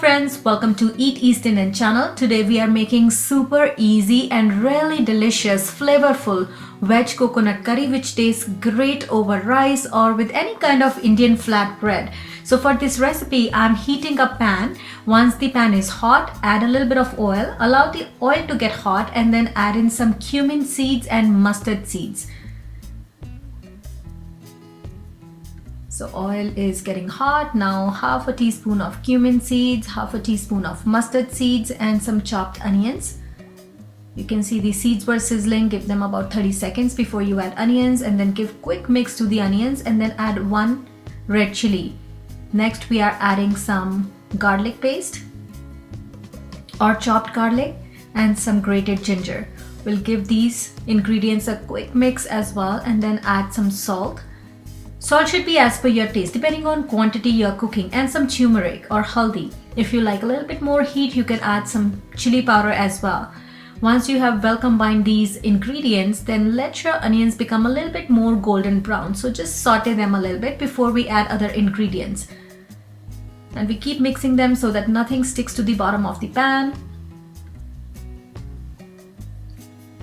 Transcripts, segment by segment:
friends, welcome to Eat East Indian channel. Today we are making super easy and really delicious, flavorful veg coconut curry which tastes great over rice or with any kind of Indian flat bread. So for this recipe, I'm heating a pan. Once the pan is hot, add a little bit of oil, allow the oil to get hot and then add in some cumin seeds and mustard seeds. So oil is getting hot. Now half a teaspoon of cumin seeds, half a teaspoon of mustard seeds and some chopped onions. You can see the seeds were sizzling. Give them about 30 seconds before you add onions and then give quick mix to the onions and then add one red chili. Next we are adding some garlic paste or chopped garlic and some grated ginger. We'll give these ingredients a quick mix as well and then add some salt. Salt should be as per your taste depending on quantity you're cooking, and some turmeric or haldi. If you like a little bit more heat, you can add some chili powder as well. Once you have well combined these ingredients, then let your onions become a little bit more golden brown. So just saute them a little bit before we add other ingredients. And we keep mixing them so that nothing sticks to the bottom of the pan.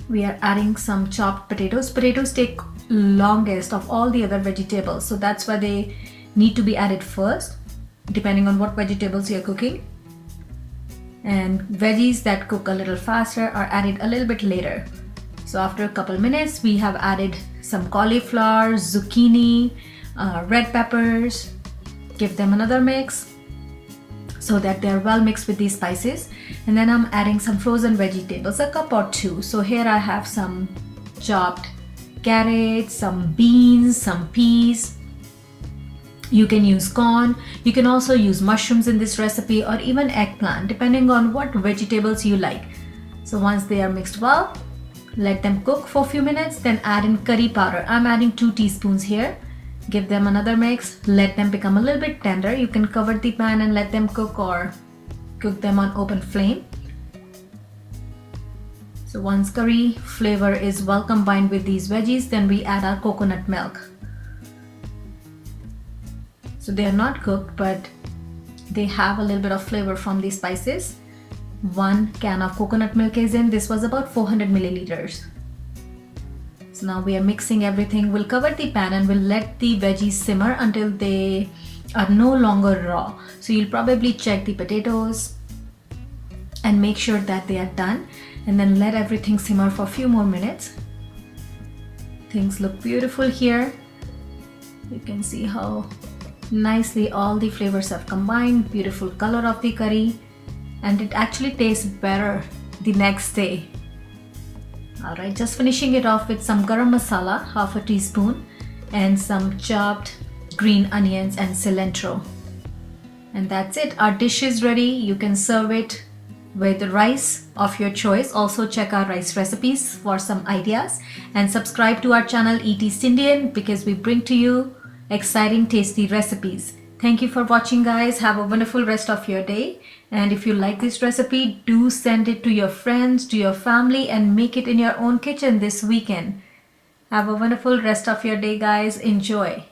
We are adding some chopped potatoes. Potatoes take longest of all the other vegetables, so that's why they need to be added first depending on what vegetables you're cooking, and veggies that cook a little faster are added a little bit later. So after a couple minutes we have added some cauliflower, zucchini, red peppers. Give them another mix so that they're well mixed with these spices, and then I'm adding some frozen vegetables, a cup or two. So here I have some chopped carrots, some beans, some peas. You can use corn. You can also use mushrooms in this recipe or even eggplant depending on what vegetables you like. So once they are mixed well, let them cook for a few minutes, then add in curry powder. I'm adding 2 teaspoons here. Give them another mix. Let them become a little bit tender. You can cover the pan and let them cook or cook them on open flame. So once curry flavor is well combined with these veggies, then we add our coconut milk. So they are not cooked, but they have a little bit of flavor from these spices. 1 can of coconut milk is in. This was about 400 milliliters. So now we are mixing everything. We'll cover the pan and we'll let the veggies simmer until they are no longer raw. So you'll probably check the potatoes and make sure that they are done, and then let everything simmer for a few more minutes. Things look beautiful here. You can see how nicely all the flavors have combined. Beautiful color of the curry, and it actually tastes better the next day. Alright, just finishing it off with some garam masala, half a teaspoon, and some chopped green onions and cilantro. And that's it. Our dish is ready. You can serve it with rice of your choice. Also check our rice recipes for some ideas, and subscribe to our channel Eat East Indian because we bring to you exciting tasty recipes. Thank you for watching, guys. Have a wonderful rest of your day, and if you like this recipe, do send it to your friends, to your family, and make it in your own kitchen this weekend. Have a wonderful rest of your day, guys. Enjoy.